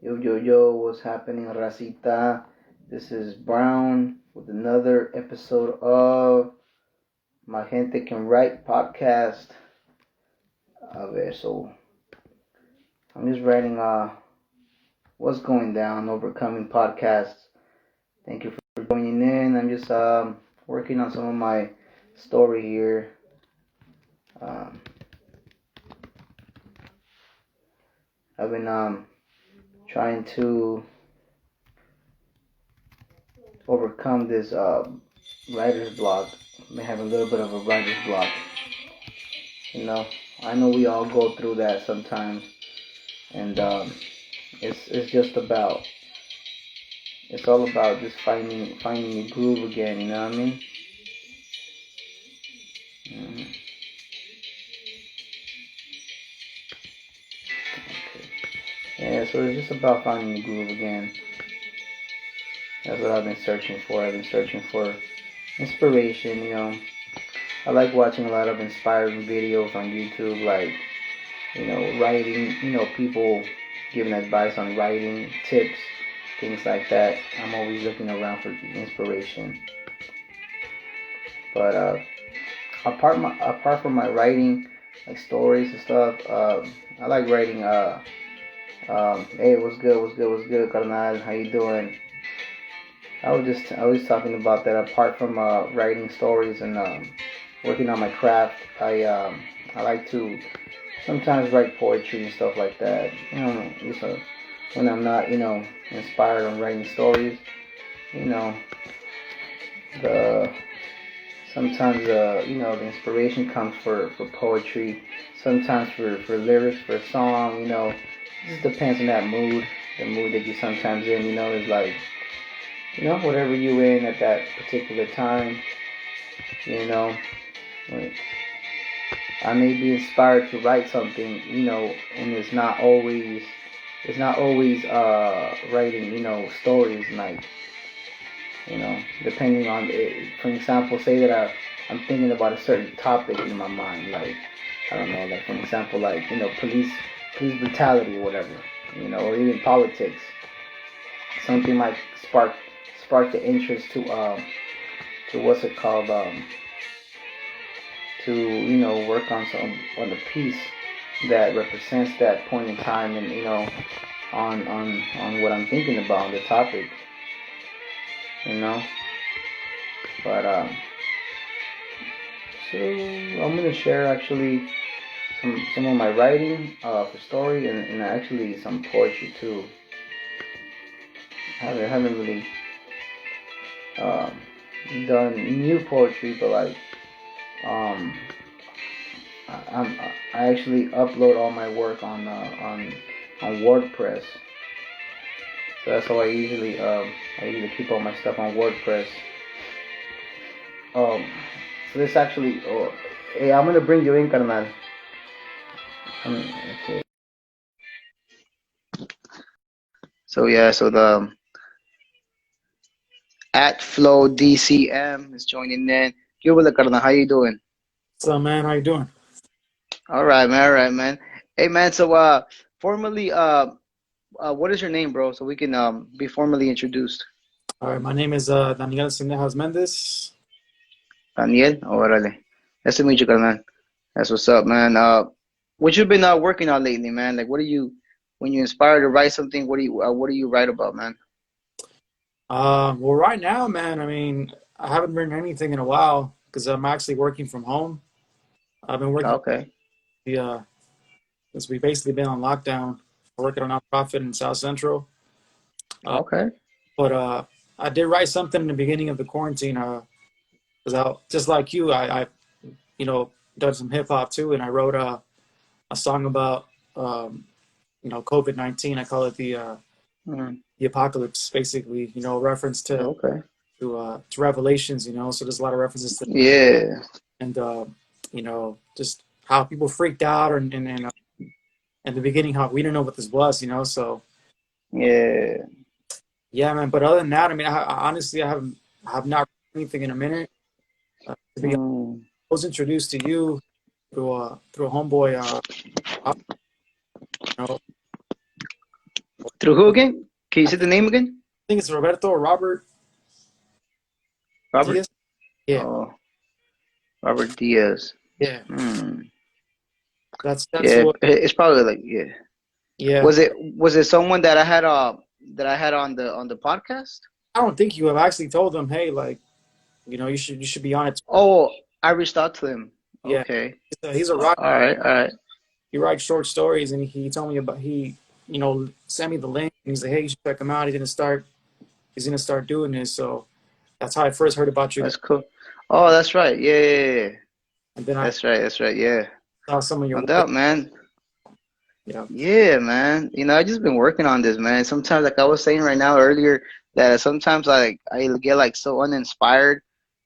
Yo, what's happening, Racita? This is Brown with another episode of My Gente Can Write podcast. A ver, so I'm just writing what's going down, overcoming podcasts. Thank you for joining in. I'm just working on some of my story here. I've been trying to overcome this writer's block. I may have a little bit of a writer's block. I know we all go through that sometimes, and it's just about it's all about just finding your groove again. You know what I mean? Mm-hmm. Okay. Yeah, so it's just about finding the groove again. That's what I've been searching for. I've been searching for inspiration. I like watching a lot of inspiring videos on YouTube, like, writing, people giving advice on writing, tips, things like that. I'm always looking around for inspiration. But apart from my writing, like stories and stuff, I like writing, hey, what's good, carnal, how you doing? I was talking about that. Apart from writing stories and working on my craft, I like to sometimes write poetry and stuff like that. When I'm not inspired on writing stories, you know the sometimes the inspiration comes for poetry, sometimes for lyrics for a song. It just depends on that mood, the mood that you're sometimes in. Is like whatever you in at that particular time. you know like, I may be inspired to write something, and it's not always writing, stories, like, depending on it. For example, say that I'm thinking about a certain topic in my mind, like, I don't know, like, for example, like, police brutality or whatever, or even politics. Something might spark the interest to what's it called, to work on a piece that represents that point in time, and on what I'm thinking about, the topic, you know but so I'm gonna share actually some of my writing for story, and actually some poetry too. I haven't really um, done new poetry, but like, um, I actually upload all my work on WordPress. So that's how I usually keep all my stuff on WordPress. Um, so this actually, hey, I'm gonna bring you in, carnal. Okay. So yeah, so the at Flow DCM is joining in. Yo, carnal, how you doing? What's up, man? How you doing? All right, man. Hey, man. So formally, what is your name, bro? So we can be formally introduced. All right, my name is Daniel Cendejas Mendez. Daniel, órale. Nice to meet you, carnal. That's what's up, man. What you been working on lately, man? Like, when you inspired to write something, what do you write about, man? Well, right now, man, I mean, I haven't written anything in a while because I'm actually working from home. I've been working Okay, the since we basically been on lockdown. I work at a nonprofit in South Central. Uh, okay, but I did write something in the beginning of the quarantine. Because I just like you, I done some hip hop too, and I wrote a song about COVID-19. I call it mm, the apocalypse, basically. Reference okay, to Revelations. So there's a lot of references to, yeah, and just how people freaked out, and in the beginning how we didn't know what this was. So yeah. yeah, man. But other than that, I mean, honestly, I have not written anything in a minute. To be honest, Mm, I was introduced to you through a homeboy. You know, Through who again? Can you I say the think name again? it's Roberto or Robert Robert? Diaz. Yeah, Oh, Robert Diaz. yeah. Hmm. That's Yeah, who. it's probably like yeah. Yeah, Was it someone that I had on the podcast? I don't think you have actually told them, hey, like, you should be on it. Oh, I reached out to him. Yeah, Okay. he's a rock. All right, all right. He writes short stories, and he told me about sent me the link, and he's like, hey, you should check him out. He's gonna start doing this. So that's how I first heard about you guys. That's cool. Oh, that's right. Yeah, yeah, yeah. And then I That's right. That's right. Yeah. saw some of your No work. doubt, man. Yeah, Yeah, man. I just been working on this, man. Sometimes, like I was saying right now earlier, that sometimes I get like so uninspired,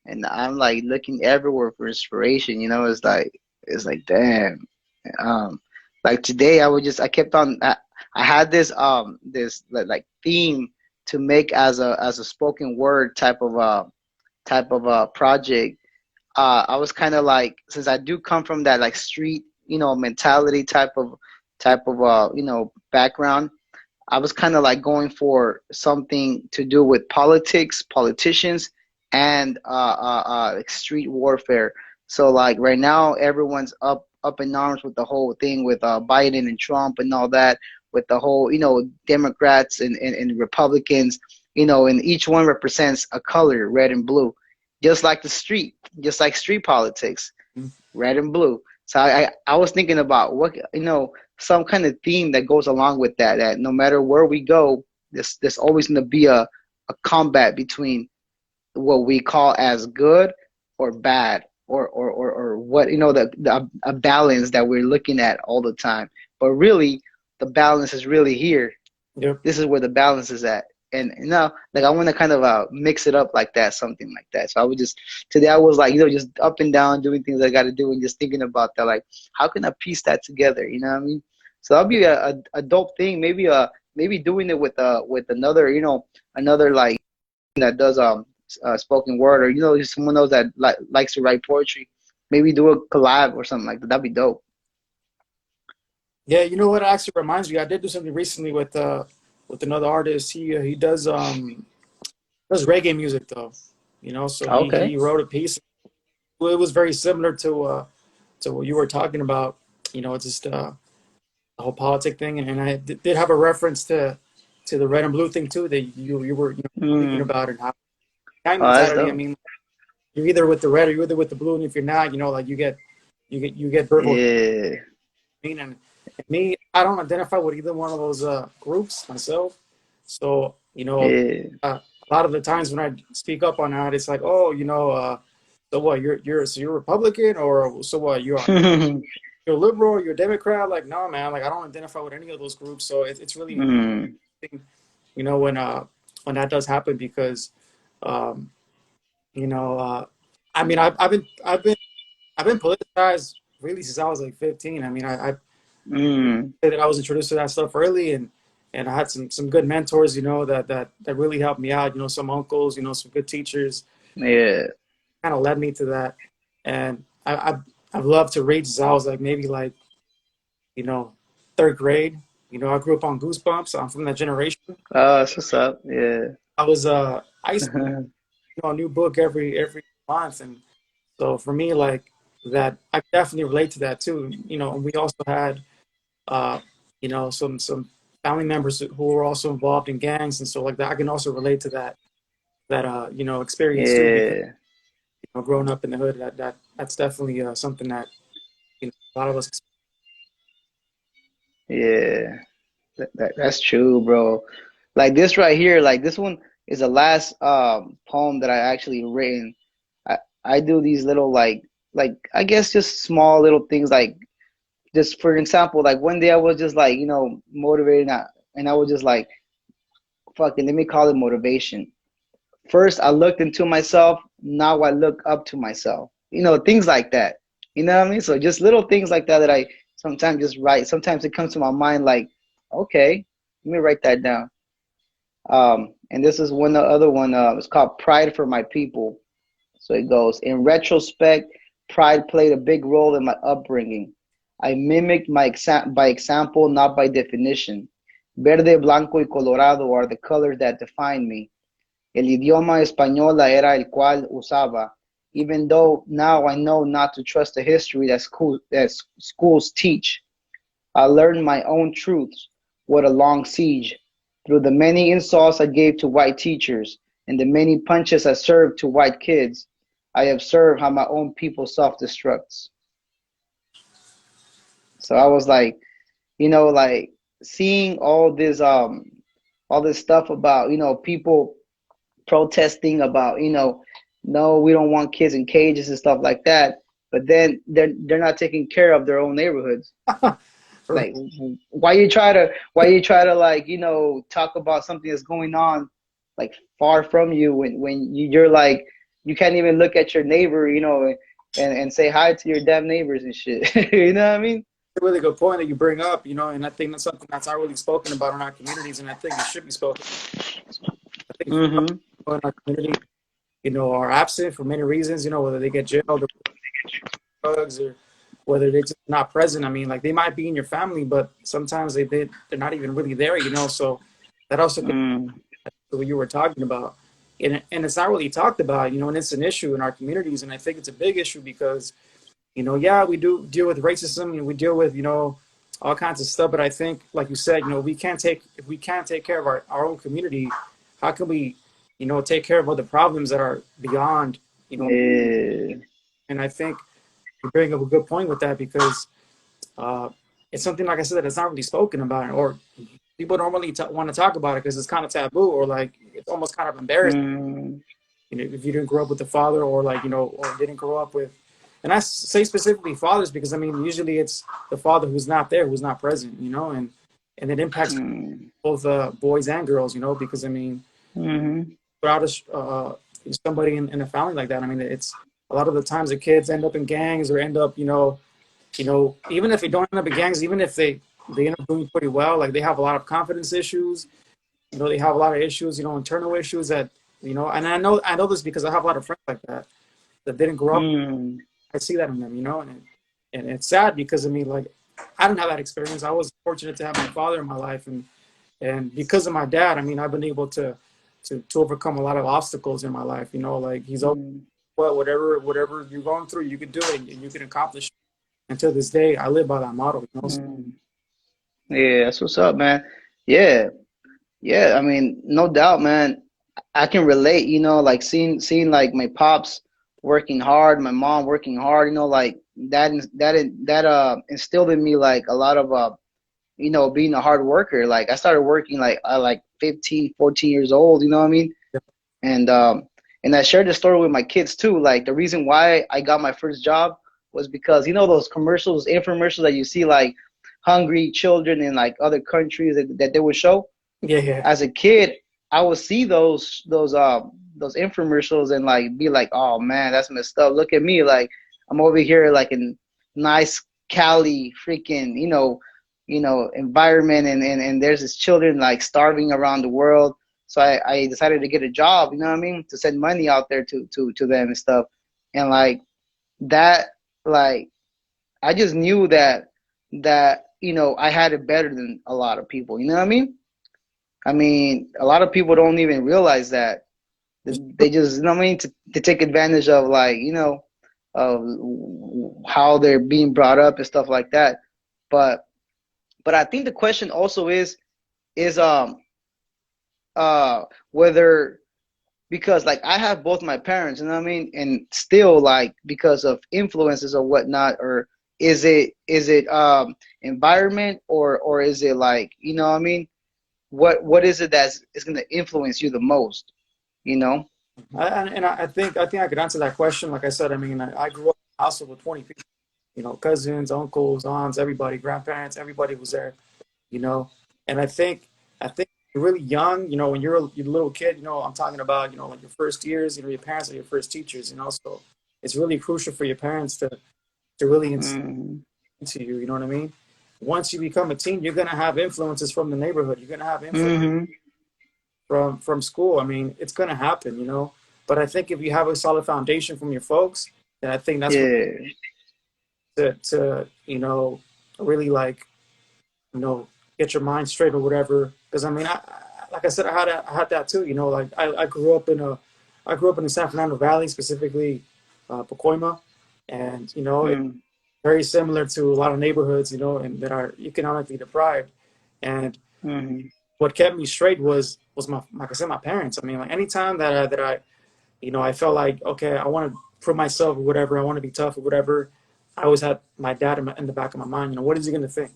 and I'm like looking everywhere for inspiration. It's like damn. Um, like today, I kept on. I had this like theme to make as a spoken word type of project. I was kind of like, since I do come from that like street mentality type of background. I was kind of like going for something to do with politics, politicians, and like street warfare. So like right now, everyone's up in arms with the whole thing with Biden and Trump and all that, with the whole Democrats and Republicans, and each one represents a color, red and blue, just like just like street politics, red and blue. So I was thinking about what some kind of theme that goes along with that. That no matter where we go, there's always going to be a combat between what we call as good or bad, or what a balance that we're looking at all the time. But really, the balance is really here. yep, This is where the balance is at. And like I want to kind of mix it up like that, something like that. So I would just today I was like just up and down doing things I got to do and just thinking about that, like how can I piece that together? You know what I mean? So that'll be a dope thing. Maybe doing it with another another like that does spoken word, or someone else that likes to write poetry. Maybe do a collab or something like that. That'd be dope. yeah. You know what? It actually reminds me. I did do something recently with another artist. He does reggae music though. So he Okay. wrote a piece. Well, it was very similar to what you were talking about. It's just the whole politic thing, and I did have a reference to the red and blue thing too that you were speaking Mm. about, and how gang Oh, that's mentality. I dope. mean, you're either with the red or you're either with the blue, and if you're not, like you get verbal. Yeah. And me, I don't identify with either one of those groups myself. So Yeah. a lot of the times when I speak up on that, it's like, oh, so what? You're Republican, or so what? You're liberal, you're Democrat. Like, no, man. Like, I don't identify with any of those groups. So it's really, Mm. when that does happen, because um, you know, I mean, I've been politicized really since I was like 15. I mean, I Mm. say that I was introduced to that stuff early, and I had some good mentors, that really helped me out. Some uncles, some good teachers, Yeah. kind of led me to that. And I've loved to read since I was like maybe like you know third grade. I grew up on Goosebumps. I'm from that generation. Oh, that's what's up. Yeah. I used to a new book every month, and so for me, like that, I definitely relate to that too. And we also had uh, some family members who were also involved in gangs and so like that. I can also relate to that experience too, because Yeah. growing up in the hood, that's definitely something that a lot of us. Yeah. That's true, bro. Like this right here, like this one is the last poem that I actually written. I do these little like I guess just small little things, like just for example, like one day I was just like, motivated, and I was just like, fucking let me call it motivation. First I looked into myself, now I look up to myself. Things like that. You know what I mean? So just little things like that I sometimes just write. Sometimes it comes to my mind like, okay, let me write that down. And this is one, the other one, it's called Pride for My People. So it goes, in retrospect, pride played a big role in my upbringing. I mimicked by example, not by definition. Verde, blanco y colorado are the colors that define me. El idioma española era el cual usaba, even though now I know not to trust the history that schools teach. I learned my own truths. What a long siege. Through the many insults I gave to white teachers and the many punches I served to white kids, I observed how my own people self-destructs. So I was like, like seeing all this stuff about, people protesting about, no, we don't want kids in cages and stuff like that. But then they're not taking care of their own neighborhoods. Like, why you try to like, talk about something that's going on like far from you when you're like you can't even look at your neighbor, and say hi to your damn neighbors and shit. You know what I mean? A really good point that you bring up, and I think that's something that's not really spoken about in our communities, and I think it should be spoken. I think Mm-hmm. people in our community, are absent for many reasons, whether they get jailed or drugs or whether they're just not present. I mean, like they might be in your family, but sometimes they're not even really there, so that also could be what you were talking about. And it's not really talked about, and it's an issue in our communities. And I think it's a big issue because, yeah, we do deal with racism and we deal with, all kinds of stuff. But I think, like you said, if we can't take care of our own community, how can we, take care of other problems that are beyond, Yeah. and I think you bring up a good point with that because it's something, like I said, that's not really spoken about, or people don't really want to talk about it because it's kind of taboo, or like it's almost kind of embarrassing. Mm. If you didn't grow up with a father, or like or didn't grow up with, and I say specifically fathers because I mean usually it's the father who's not there, who's not present, and it impacts both boys and girls, because I mean without somebody in a family like that, I mean it's a lot of the times the kids end up in gangs or end up even if they don't end up in gangs, even if they end up doing pretty well, like they have a lot of confidence issues, they have a lot of issues, internal issues that, and I know this because I have a lot of friends like that didn't grow up. I see that in them, and it's sad because I mean, like, I didn't have that experience. I was fortunate to have my father in my life, and because of my dad, I mean, I've been able to overcome a lot of obstacles in my life. Like he's always, well, whatever you're going through, you can do it and you can accomplish it. And to this day, I live by that model. Yeah, that's what's up, man. Yeah, yeah. I mean, no doubt, man. I can relate. Like seeing like my pops working hard, my mom working hard. Like that instilled in me like a lot of being a hard worker. Like I started working like I like 15, 14 years old. You know what I mean? And I shared the story with my kids too. Like the reason why I got my first job was because those commercials, infomercials that you see like hungry children in like other countries that they would show. Yeah. As a kid, I would see those infomercials and like be like, oh man, that's messed up. Look at me, like I'm over here like in nice Cali freaking environment, and there's this children like starving around the world. So I decided to get a job, you know what I mean, to send money out there to them and stuff. And like that, like I just knew that I had it better than a lot of people, you know what I mean? I mean, a lot of people don't even realize that. They just, you know what I mean, to take advantage of like, of how they're being brought up and stuff like that. But I think the question also is whether, because like I have both my parents, you know what I mean, and still like because of influences or whatnot, or is it environment, or is it like, you know what I mean, what is it that is going to influence you the most, I think I could answer that question. Like I said, I mean, I grew up in a household with 20 people, cousins, uncles, aunts, everybody, grandparents, everybody was there, and I think you're really young, when you're a little kid, I'm talking about, like your first years, your parents are your first teachers, so it's really crucial for your parents to really instill into you, you know what I mean? Once you become a teen, you're gonna have influences from the neighborhood. You're gonna have influence from school. I mean, it's gonna happen, But I think if you have a solid foundation from your folks, then I think that's what to really like, get your mind straight or whatever. Because I mean, like I said, I had that too. You know, like I grew up in the San Fernando Valley, specifically Pacoima, and you know, it's Mm, very similar to a lot of neighborhoods, you know, and that are economically deprived. And mm, what kept me straight was my, like I said, my parents. I mean, like anytime that I you know, I felt like, okay, I want to prove myself or whatever. I want to be tough or whatever. I always had my dad in the back of my mind. You know, what is he going to think?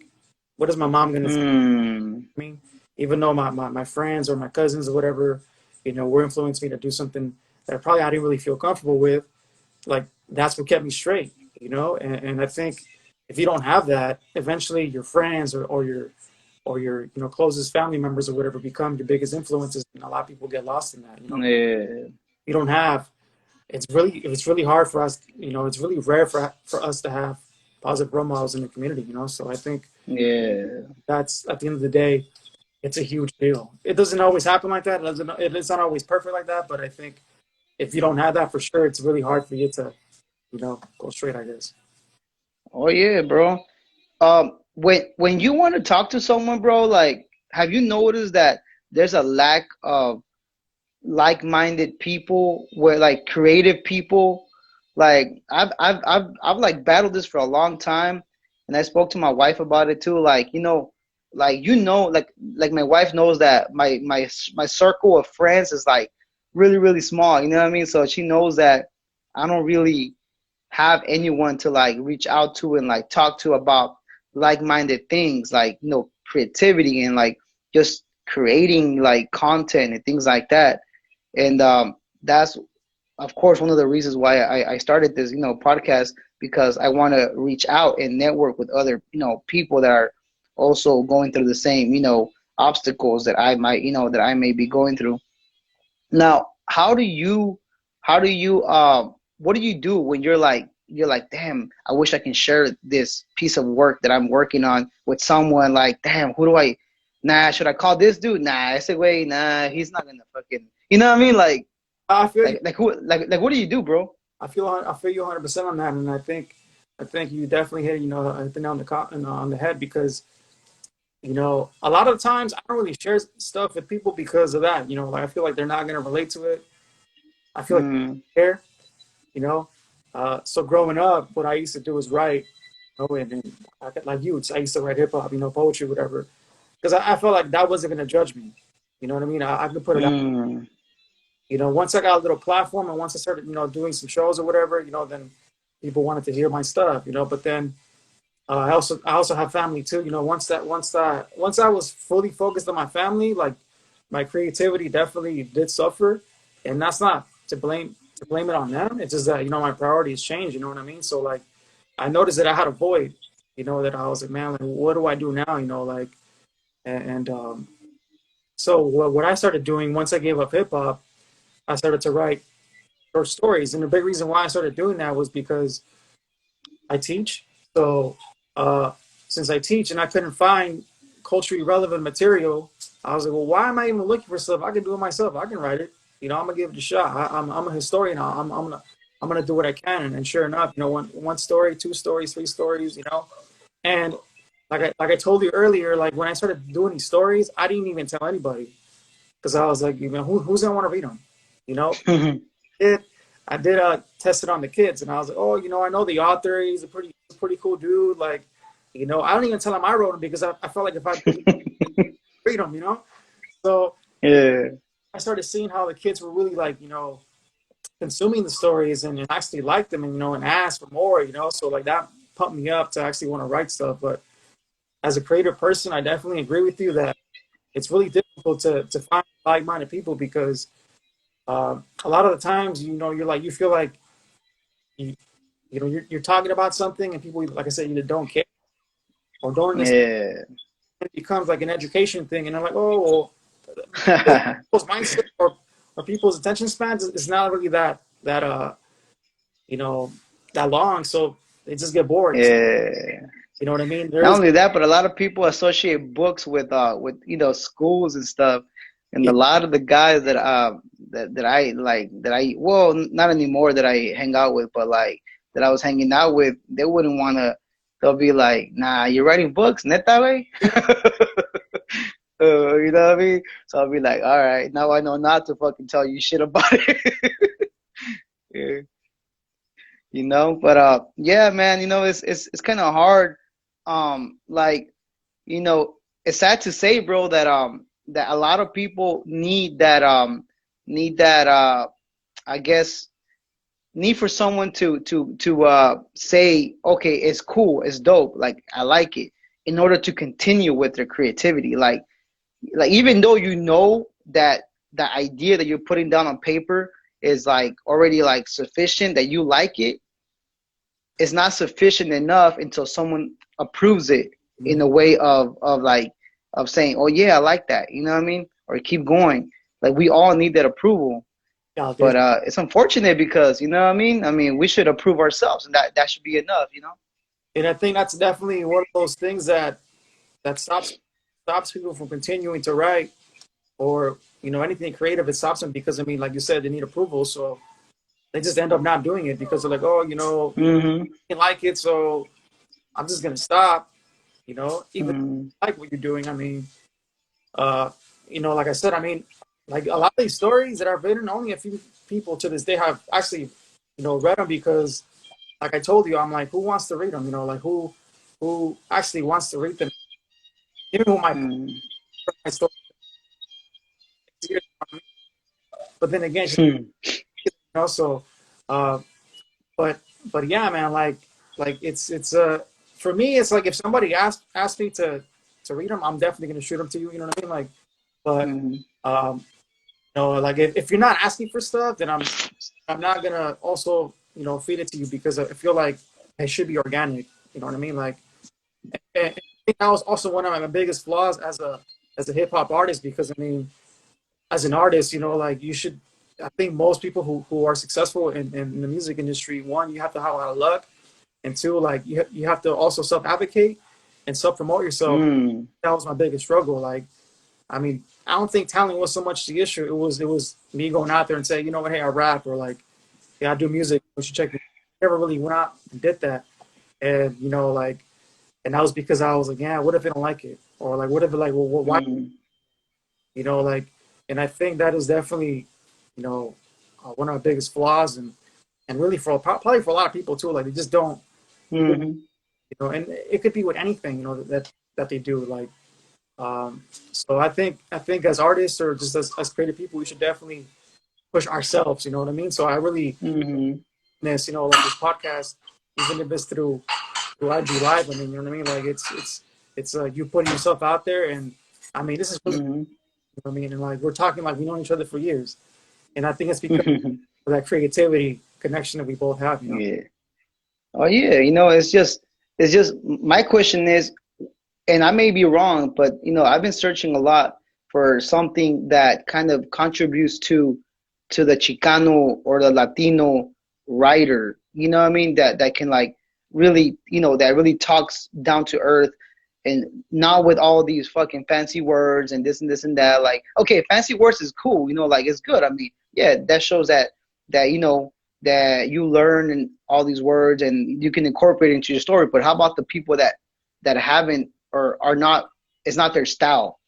What is my mom going to think? mm. I mean, even though my friends or my cousins or whatever, you know, were influencing me to do something that probably I didn't really feel comfortable with, like that's what kept me straight, you know? And I think if you don't have that, eventually your friends or your, you know, closest family members or whatever become your biggest influences. And a lot of people get lost in that, you know? Yeah. You don't have it's really hard for us, you know, it's really rare for us to have positive role models in the community, you know. So I think Yeah. that's at the end of the day, it's a huge deal. It doesn't always happen like that. It's not always perfect like that, but I think if you don't have that for sure, it's really hard for you to, you know, go straight, I guess. Oh yeah, bro. When you want to talk to someone, bro, like, have you noticed that there's a lack of like-minded people, where like creative people? Like, I've like battled this for a long time, and I spoke to my wife about it too. Like, like my wife knows that my circle of friends is like really really small. You know what I mean? So she knows that I don't really have anyone to like reach out to and like talk to about like-minded things, like, creativity and like just creating like content and things like that. And that's of course one of the reasons why I started this podcast, because I want to reach out and network with other people that are also going through the same obstacles that I might that I may be going through. Now, what do you do when you're like, damn, I wish I can share this piece of work that I'm working on with someone. Like, damn, who do I, nah, should I call this dude? Nah, I say, wait, nah, he's not gonna fucking, you know what I mean? Like, I feel you. what do you do, bro? I feel you 100% on that, and I think you definitely hit, you know, hit the nail on on the head because, you know, a lot of times I don't really share stuff with people because of that. You know, like I feel like they're not gonna relate to it. I feel like Mm, they care, you know. So growing up, what I used to do was write, you know, and like you, I used to write hip hop, you know, poetry, whatever, because I felt like that wasn't gonna judge me. You know what I mean? I could put it out. mm, You know, once I got a little platform and once I started, you know, doing some shows or whatever, you know, then people wanted to hear my stuff, you know. But then I also have family too. You know, once I was fully focused on my family, like my creativity definitely did suffer, and that's not to blame it on them. It's just that, you know, my priorities changed. You know what I mean? So like I noticed that I had a void. You know, that I was like, man, like, what do I do now? You know, like and so what I started doing once I gave up hip hop, I started to write short stories, and the big reason why I started doing that was because I teach. So uh, since I teach and I couldn't find culturally relevant material, I was like, well, why am I even looking for stuff? I can do it myself. I can write it. You know, I'm gonna give it a shot. I'm a historian. I'm gonna do what I can. And sure enough, you know, one story, two stories, three stories, you know, and like I told you earlier, like when I started doing these stories, I didn't even tell anybody because I was like, you know, who's gonna want to read them? You know, did I did test it on the kids, and I was like, oh, you know, I know the author. He's a pretty cool dude. Like, you know, I don't even tell him I wrote him because I felt like if I did read him, you know. So yeah. I started seeing how the kids were really like, you know, consuming the stories and actually liked them, and you know, and asked for more, you know. So like that pumped me up to actually want to write stuff. But as a creative person, I definitely agree with you that it's really difficult to find like-minded people because a lot of the times, you know, you feel like you, you know, you're talking about something and people, like I said, either don't care or don't understand. Yeah. It becomes like an education thing. And I'm like, oh, well, people's mindset or people's attention spans is not really you know, that long. So they just get bored. Yeah. You know what I mean? Not only that, but a lot of people associate books with schools and stuff. And Yeah, a lot of the guys that I like, that I, well, not anymore, that I hang out with, but like that I was hanging out with, they wouldn't want to. They'll be like, "Nah, you're writing books, neta way." You know what I mean? So I'll be like, all right, now I know not to fucking tell you shit about it. Yeah, but yeah, man, it's kind of hard. Like, you know, it's sad to say, bro, that a lot of people need that I guess need for someone to say, okay, it's cool, it's dope, like I like it, in order to continue with their creativity. Like even though you know that the idea that you're putting down on paper is like already like sufficient, that you like it, it's not sufficient enough until someone approves it in a way of like of saying, oh yeah, I like that, you know what I mean, or keep going. Like we all need that approval. Yeah, But it's unfortunate because you know what I mean. I mean, we should approve ourselves, and that should be enough, you know. and I think that's definitely one of those things that stops people from continuing to write or anything creative. It stops them because I mean, like you said, they need approval, so they just end up not doing it because they're like, oh, Mm-hmm. I didn't like it, so I'm just gonna stop. Even if Mm-hmm. you like what you're doing. I mean, uh, like I said, I mean, like a lot of these stories that I've written, only a few people to this day have actually, read them because, like I told you, I'm like, who wants to read them? Like who actually wants to read them? Even with my story, but then again, so, uh, but yeah, man, like it's for me, it's like if somebody asked me to read them, I'm definitely gonna shoot them to you. You know what I mean? Like, but Mm-hmm. um, like if you're not asking for stuff, then I'm not gonna also feed it to you because I feel like it should be organic. You know what I mean? Like, and I think that was also one of my biggest flaws as a hip hop artist because I mean, as an artist, like you should. I think most people who are successful in the music industry, one, you have to have a lot of luck, and two, like you have to also self advocate and self promote yourself. Mm-hmm. That was my biggest struggle. Like, I mean, I don't think talent was so much the issue. It was me going out there and saying, you know what, hey, I rap or like, yeah, I do music. You should check me. I never really went out and did that, and like, and that was because I was like, yeah, what if they don't like it, or like, what if like, well, why, like, and I think that is definitely, you know, one of our biggest flaws, and really for probably for a lot of people too. Like, they just don't, Mm-hmm. and it could be with anything, that they do, like. So I think as artists or just as creative people, we should definitely push ourselves. You know what I mean? So I really Mm-hmm. miss, like this podcast, even if it's through IG Live. I mean, you know what I mean? Like it's you putting yourself out there, and I mean, this is really, Mm-hmm. what I mean, and like we're talking like we know each other for years, and I think it's because Mm-hmm. of that creativity connection that we both have. Yeah. Oh yeah. It's just my question is, and I may be wrong, but I've been searching a lot for something that kind of contributes to the Chicano or the Latino writer. You know what I mean? That can like really, that really talks down to earth and not with all these fucking fancy words and this and that. Like, okay, fancy words is cool, like it's good. I mean, yeah, that shows that that you learn and all these words and you can incorporate it into your story. But how about the people that haven't or are not? It's not their style.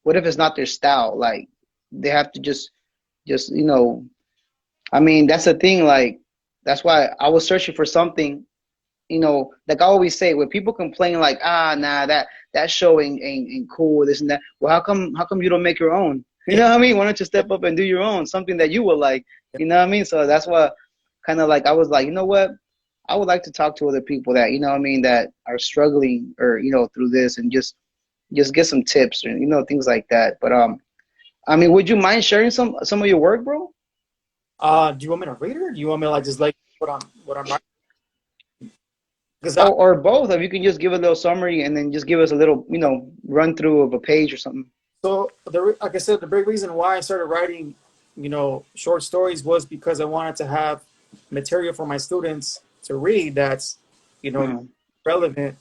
What if it's not their style? Like they have to just I mean, that's the thing. Like that's why I was searching for something. Like I always say, when people complain like, nah, that show ain't cool, this and that. Well, how come you don't make your own? You Yeah, know what I mean? Why don't you step up and do your own, something that you will like? You know what I mean? So that's why, kind of like I was like, you know what? I would like to talk to other people that what I mean, that are struggling or through this, and just get some tips or things like that. But I mean, would you mind sharing some of your work, bro? Do you want me to read it, or do you want me to like just like what I'm writing? Because Or both. If you can just give a little summary and then just give us a little, run through of a page or something. so like I said, the big reason why I started writing, short stories was because I wanted to have material for my students to read that's, Mm. relevant,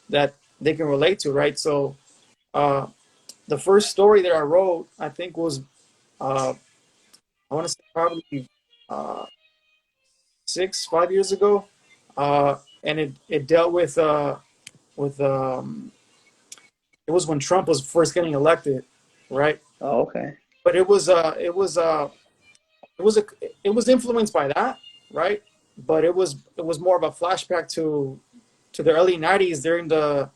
that they can relate to, right? So uh, the first story that I wrote, I think was uh, I want to say probably uh, 5 years ago, and it dealt with it was when Trump was first getting elected, right? Oh, okay. But it was a it was influenced by that, right? But it was more of a flashback to the early '90s during the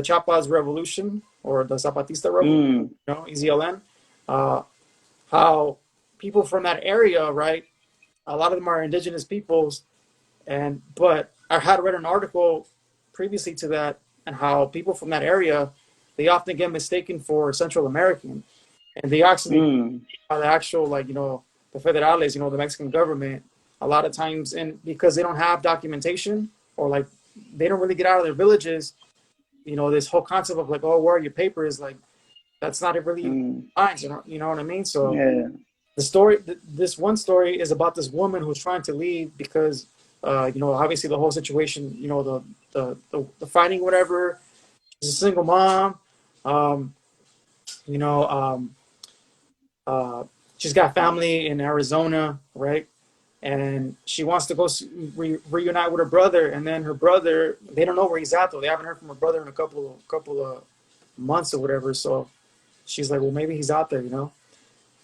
Chiapas Revolution or the Zapatista Revolution, Mm. EZLN. Uh, how people from that area, right? A lot of them are indigenous peoples, and but I had read an article previously to that, and how people from that area they often get mistaken for Central American, and they actually Mm. are the actual the federales, the Mexican government. A lot of times, and because they don't have documentation or like they don't really get out of their villages, this whole concept of like, oh, where are your papers? Like that's not really Mm. fine. You know what I mean? So Yeah. the story, this one story is about this woman who's trying to leave because, obviously the whole situation, the fighting, whatever. She's a single mom. Um, you know, um, she's got family in Arizona, right? And she wants to go reunite with her brother, and then her brother, they don't know where he's at though. They haven't heard from her brother in a couple of months or whatever. So she's like, well, maybe he's out there.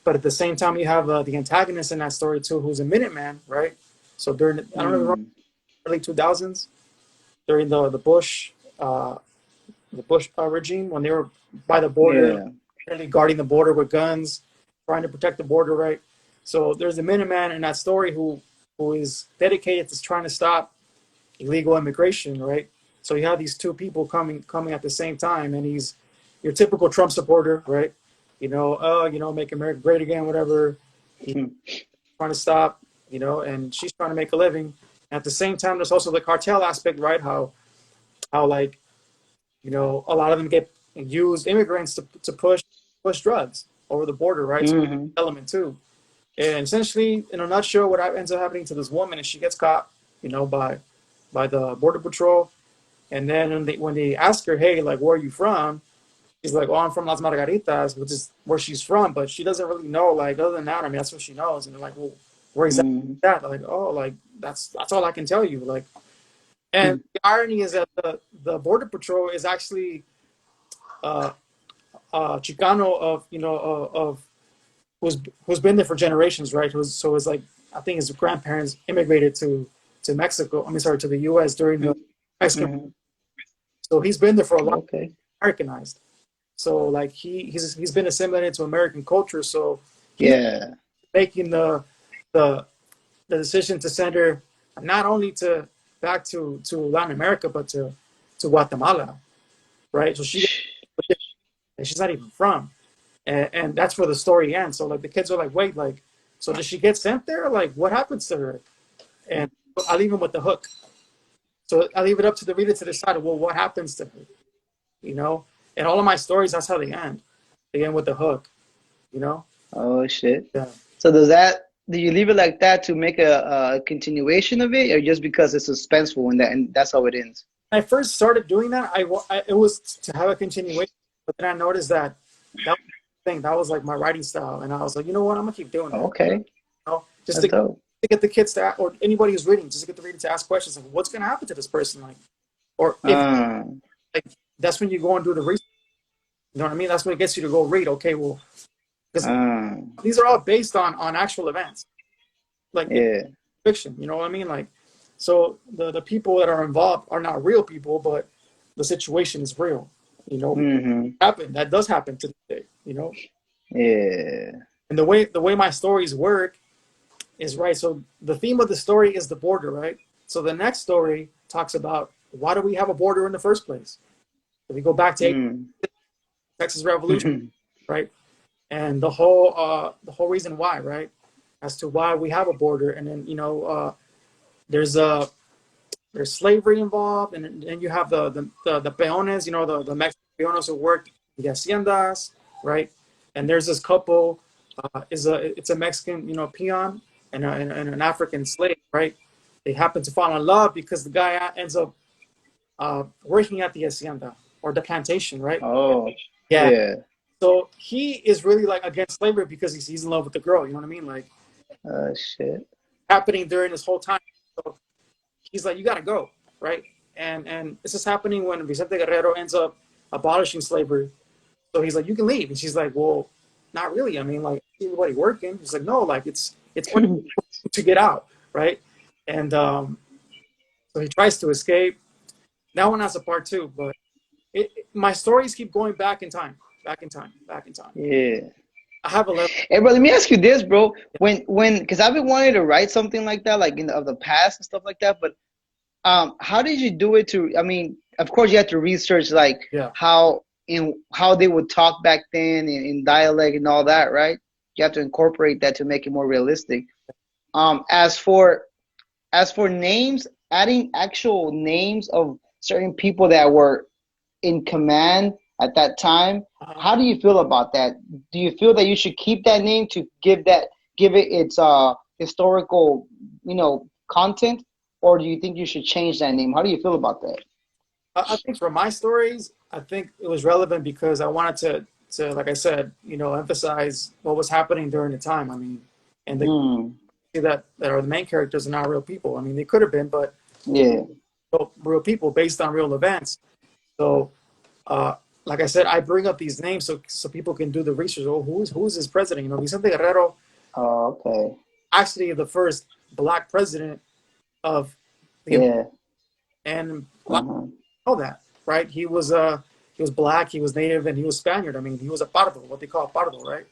But at the same time, you have the antagonist in that story too, who's a Minuteman, right? So during I don't know, Mm. early 2000s, during the Bush regime, when they were by the border, Yeah. really guarding the border with guns, trying to protect the border, right? So there's a Minuteman in that story who is dedicated to trying to stop illegal immigration, right? So you have these two people coming at the same time, and he's your typical Trump supporter, right? Make America great again, whatever. He's Mm. trying to stop, and she's trying to make a living. At the same time, there's also the cartel aspect, right? How like a lot of them get used immigrants to push drugs over the border, right? So Mm-hmm. element too. And essentially, in a nutshell, what ends up happening to this woman is she gets caught, by the border patrol, and then when they ask her, hey, like, where are you from? She's like, oh, I'm from Las Margaritas, which is where she's from, but she doesn't really know. Like, other than that, I mean, that's what she knows. And they're like, well, where exactly Mm-hmm. is that? Like, oh, like that's all I can tell you. Like, and the irony is that the border patrol is actually uh, Chicano of who's been there for generations, right? So it's like I think his grandparents immigrated to Mexico. I mean, sorry, to the U.S. during the Mexican. Mm-hmm. So he's been there for a long, Okay. Americanized. So like he's been assimilated to American culture. So he's Yeah. making the the decision to send her not only to back to Latin America, but to Guatemala, right? So she's not even from, and that's where the story ends. So like the kids are like, wait, like, so does she get sent there? Like, what happens to her? And I leave him with the hook. So I leave it up to the reader to decide. Well, what happens to her? You know, and all of my stories, that's how they end. They end with the hook. You know. Oh shit. Yeah. So do you leave it like that to make a continuation of it, or just because it's suspenseful and that's how it ends? When I first started doing that, it was to have a continuation, but then I noticed that was the thing that was like my writing style, and I was like, you know what, I'm gonna keep doing that. Okay. Just That's dope. to get the kids or anybody who's reading, just to get the reader to ask questions like, what's gonna happen to this person, like, or if Uh, like that's when you go and do the research. You know what I mean? That's when it gets you to go read. Okay, well, because uh, these are all based on actual events, like it's yeah. fiction. You know what I mean? Like, so the people that are involved are not real people, but the situation is real. You know, Mm-hmm. that does happen to this day. Yeah. And the way my stories work is right. So the theme of the story is the border, right? So the next story talks about why do we have a border in the first place? If we go back to Mm. Texas Revolution, right? And the whole reason why, right? As to why we have a border, and then there's there's slavery involved, and then you have the peones, the Mexican peones who work the haciendas, right? And there's this couple, it's a Mexican, peon and an African slave, right? They happen to fall in love because the guy ends up working at the hacienda or the plantation, right? Oh, Yeah. yeah. So he is really like against slavery because he's in love with the girl. You know what I mean? Like Shit. happening during this whole time. So he's like, you got to go, right? And this is happening when Vicente Guerrero ends up abolishing slavery. So he's like, you can leave. And she's like, well, not really. I mean, like, everybody working. He's like, no, like it's on you to get out, right? And so he tries to escape. That one has a part two, but my stories keep going back in time, back in time, back in time. Yeah. I have 11. Hey, bro, let me ask you this, bro. Because I've been wanting to write something like that, like of the past and stuff like that. But how did you do it? I mean, of course, you have to research like Yeah. how they would talk back then in dialect and all that, right? You have to incorporate that to make it more realistic. As for names, adding actual names of certain people that were in command at that time. How do you feel about that? Do you feel that you should keep that name to give it its historical, content, or do you think you should change that name? How do you feel about that? I think for my stories, I think it was relevant because I wanted to like I said, emphasize what was happening during the time. I mean, and the that are the main characters are not real people. I mean, they could have been, but Yeah. real people based on real events. So, like I said, I bring up these names so people can do the research. Oh, who's this president? Vicente Guerrero, Oh, okay. actually the first black president of the Yeah. and black people know that, right? He was black, he was native, and he was Spaniard. I mean, he was a pardo, what they call a pardo, right?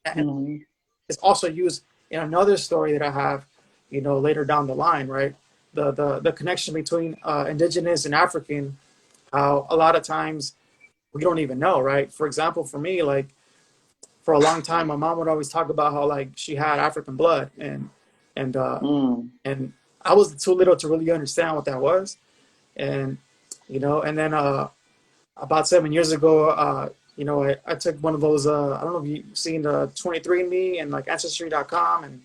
And it's also used in another story that I have, later down the line, right? The connection between indigenous and African, how a lot of times we don't even know, right? For example, for me, like for a long time, my mom would always talk about how like she had African blood, and and I was too little to really understand what that was, and and then about 7 years ago, I took one of those. I don't know if you've seen the 23andMe and like Ancestry.com, and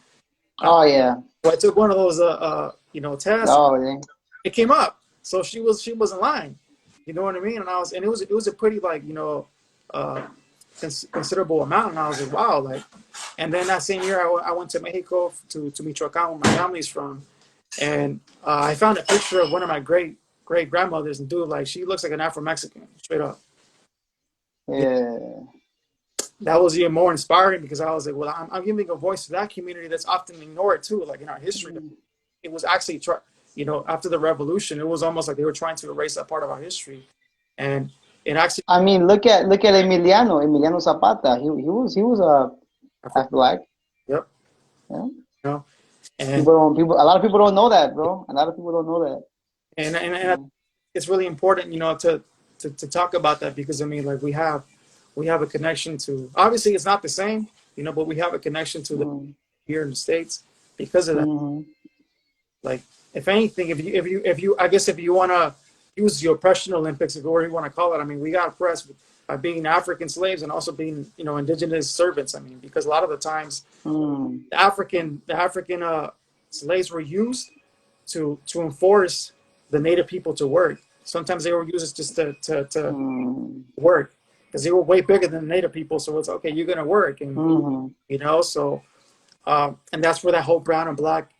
Oh yeah. so I took one of those tests. Oh yeah. It came up, so she wasn't lying. You know what I mean? And it was a pretty like uh, considerable amount, and I was like, wow, like. And then that same year, I went to Mexico to Michoacan, where my family's from, and I found a picture of one of my great grandmothers, and dude, like she looks like an Afro-Mexican, straight up. Yeah. That was even more inspiring because I was like, well, I'm giving a voice to that community that's often ignored too, like in our history. It was actually, after the revolution, it was almost like they were trying to erase that part of our history, and it actually. I mean, look at Emiliano Zapata. He was a half black. Yep. Yeah. And A lot of people don't know that, bro. A lot of people don't know that. and it's really important, to talk about that because I mean, like we have a connection to. Obviously, it's not the same, but we have a connection to the here in the States because of that. Like, if anything, if you, I guess if you want to use the oppression Olympics, or whatever you want to call it, I mean, we got oppressed by being African slaves and also being, indigenous servants. I mean, because a lot of the times the African slaves were used to enforce the native people to work. Sometimes they were used just to work because they were way bigger than the native people. So it's okay, you're gonna work, and so and that's where that whole brown and black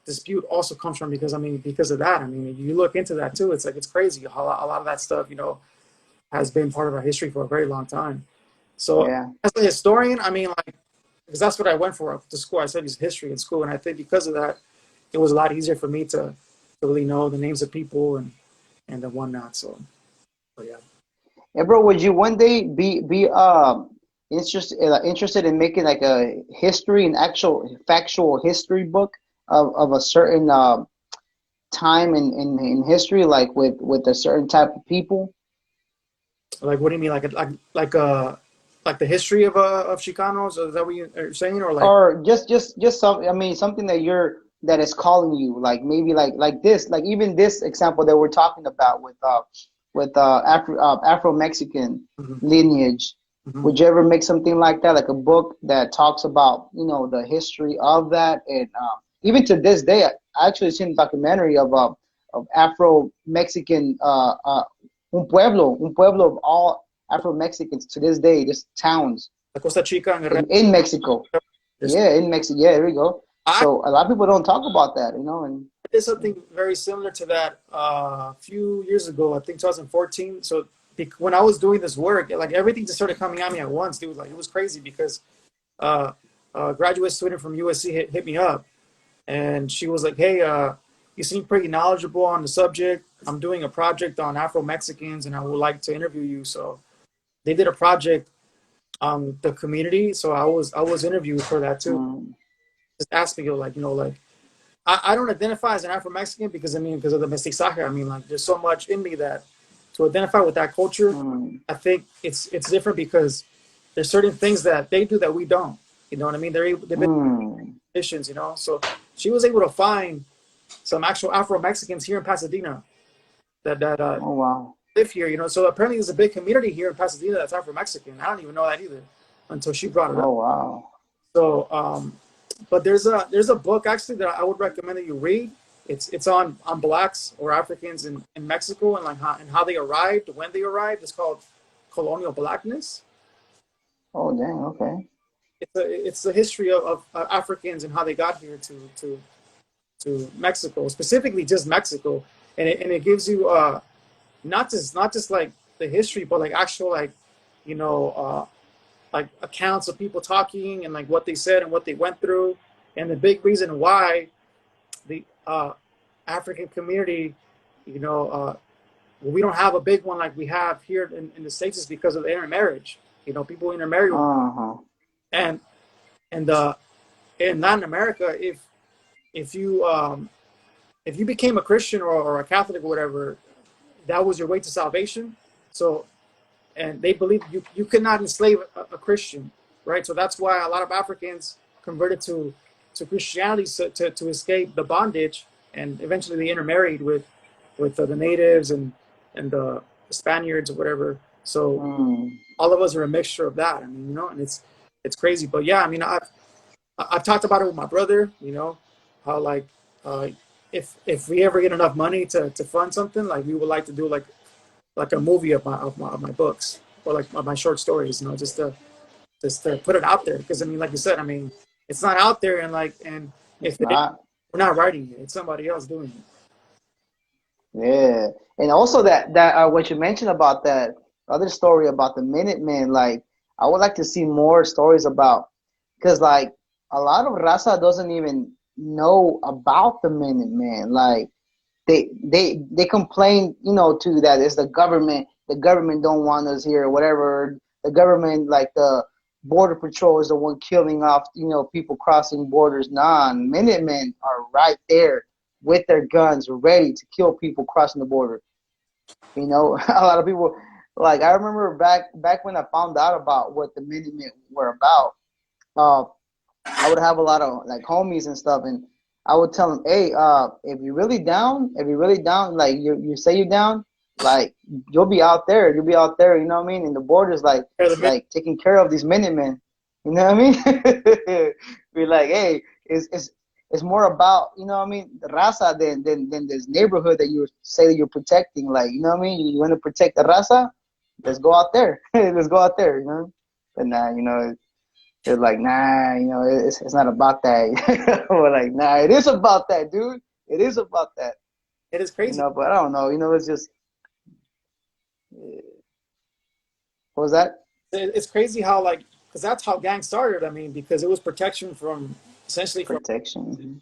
dispute also comes from because of that. I mean, you look into that too. It's like it's crazy how a lot of that stuff has been part of our history for a very long time. So as a historian, I mean, like, because that's what I went for to school. I studied history in school, and I think because of that, it was a lot easier for me to really know the names of people and the whatnot. So yeah. Yeah, bro. Would you one day be interested in making like a history, an actual factual history book of a certain time in history, like with a certain type of people? Like, what do you mean? Like the history of Chicanos? Is that what you're saying, or like? Or just some. I mean, something that is calling you, like maybe like this, like even this example that we're talking about with Afro-Mexican lineage. Would you ever make something like that, like a book that talks about the history of that, and even to this day, I actually seen a documentary of Afro-Mexican un pueblo of all Afro-Mexicans to this day, just towns La Costa Chica in Mexico. Yeah, in Mexico. Yeah, there we go. So a lot of people don't talk about that, and I did something very similar to that a few years ago. I think 2014. So when I was doing this work, like everything just started coming at me at once, dude. Like it was crazy because uh, a graduate student from USC hit me up, and she was like, "Hey, you seem pretty knowledgeable on the subject. I'm doing a project on Afro Mexicans, and I would like to interview you." So they did a project on the community, so I was interviewed for that too. Mm, Just asked me, like, like I don't identify as an Afro Mexican because because of the mestizaje. I mean, like there's so much in me that to identify with that culture, mm, I think it's different because there's certain things that they do that we don't. You know what I mean? They've been mm. traditions, So she was able to find some actual Afro Mexicans here in Pasadena that Oh wow. live here. So apparently there's a big community here in Pasadena that's Afro Mexican. I don't even know that either until she brought it up. Oh wow. So, but there's a book actually that I would recommend that you read. It's on blacks or Africans in Mexico and like how they arrived, when they arrived. It's called Colonial Blackness. Oh dang. Okay. It's the history of Africans and how they got here to Mexico, specifically just Mexico, and it gives you not just like the history, but like actual like you know like accounts of people talking and like what they said and what they went through, and the big reason why the African community, we don't have a big one like we have here in the States is because of the intermarriage. People intermarry, Uh-huh. and and in Latin America, if you became a Christian or a Catholic or whatever, that was your way to salvation. So, and they believe you could not enslave a Christian, right? So that's why a lot of Africans converted to Christianity to escape the bondage, and eventually they intermarried with the natives and the Spaniards or whatever. So Mm. all of us are a mixture of that. I mean, and it's crazy. But yeah, I mean, I've talked about it with my brother. How like uh, if we ever get enough money to fund something, like we would like to do like a movie of my books or like my short stories. Just to put it out there because I mean, like you said, I mean, it's not out there and It's if not. we're not writing it, it's somebody else doing it. Yeah. And also that what you mentioned about that other story about the Minutemen, like I would like to see more stories about because like a lot of Raza doesn't even know about the Minutemen. Like they complain, to that it's the government don't want us here or whatever. The government, like the border patrol, is the one killing off, people crossing borders. Nah, Minutemen are right there with their guns, ready to kill people crossing the border. A lot of people, like I remember back when I found out about what the Minutemen were about. Uh, I would have a lot of like homies and stuff, and I would tell them, "Hey, if you're really down, like you say you're down, like you'll be out there, you know what I mean, in the borders, like taking care of these Minutemen, you know what I mean? Be like, hey, it's more about, you know what I mean, the raza than this neighborhood that you say that you're protecting, like, you know what I mean? You want to protect the raza? Let's go out there, let's go out there, you know." But nah, they're like, nah, it's not about that. We're like, nah, it is about that, dude. It is about that. It is crazy. But I don't know. It's just, what was that? It's crazy how like because that's how gangs started. I mean, because it was protection from essentially from Protection.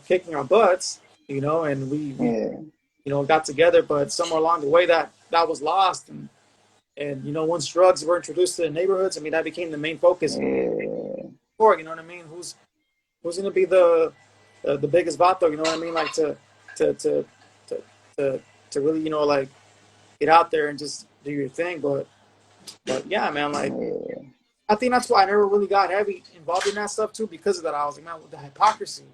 kicking our butts, and we Yeah. got together, but somewhere along the way that was lost, and once drugs were introduced to the neighborhoods, I mean that became the main focus. Yeah. For you know what I mean, who's going to be the biggest vato? You know what I mean, like to to to to, to really like get out there and just do your thing, but yeah, man, like Yeah. I think that's why I never really got heavy involved in that stuff too because of that. I was like, man, with the hypocrisy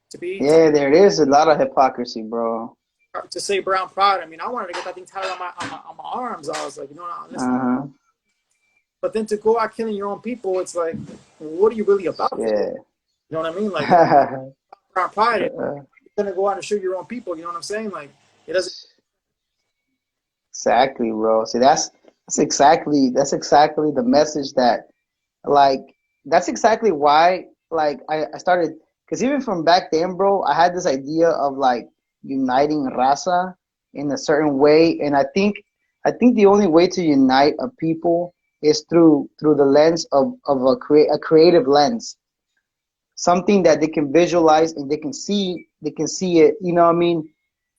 to be Yeah, there is a lot of hypocrisy, bro. to say brown pride. I mean, I wanted to get that thing tatted on my arms. I was like, listen. Uh-huh. But then to go out killing your own people, it's like, what are you really about? Yeah. You know what I mean? Like brown pride, you're gonna go out and shoot your own people. You know what I'm saying? Like it doesn't. Exactly, bro. See, that's exactly the message that, like, that's exactly why, like, I started, because even from back then, bro, I had this idea of like uniting raza in a certain way, and I think I think the only way to unite a people is through the lens of a creative lens, something that they can visualize and they can see it, you know what I mean?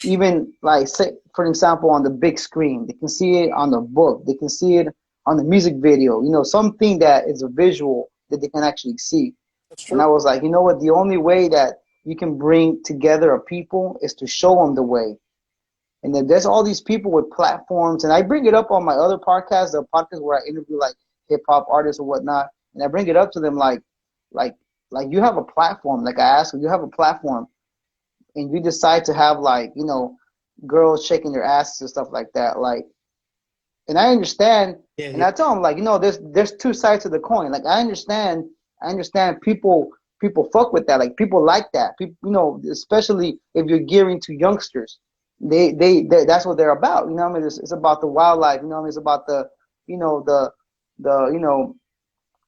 Even like, say for example, on the big screen, they can see it on the book, they can see it on the music video, you know, something that is a visual that they can actually see. That's And true. I was like, you know what, the only way that you can bring together a people is to show them the way. And then there's all these people with platforms, and I bring it up on my other podcast, the podcast where I interview like hip hop artists or whatnot, and I bring it up to them like, like you have a platform. Like I ask them, you have a platform, and you decide to have like, you know, girls shaking their asses and stuff like that. Like, and I understand, Yeah, and yeah. I tell them like, you know, there's two sides to the coin. Like I understand people fuck with that. Like people like that. People, you know, especially if you're gearing to youngsters, they that's what they're about. You know what I mean? It's about the wildlife. You know what I mean? It's about the, you know, the you know,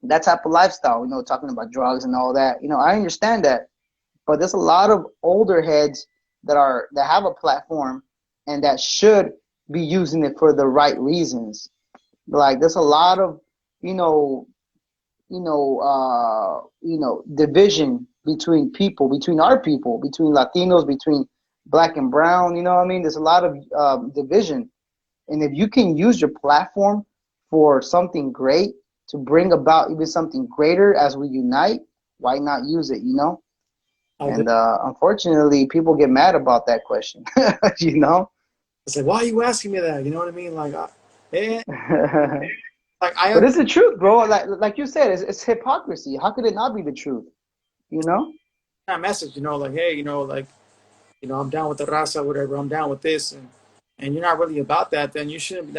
that type of lifestyle. You know, talking about drugs and all that. You know, I understand that, but there's a lot of older heads that have a platform and that should be using it for the right reasons. Like there's a lot of, you know, division between people, between our people, between Latinos, between black and brown. You know what I mean? There's a lot of division, and if you can use your platform for something great to bring about even something greater as we unite, why not use it? You know? I And unfortunately, people get mad about that question. You know? was like, why are you asking me that? You know what I mean? Like, eh, like I But understand it's the truth, bro. Like you said, it's hypocrisy. How could it not be the truth? You know? that message, you know, like, hey, you know, like, you know, I'm down with the raza, whatever. I'm down with this, and you're not really about that. Then you shouldn't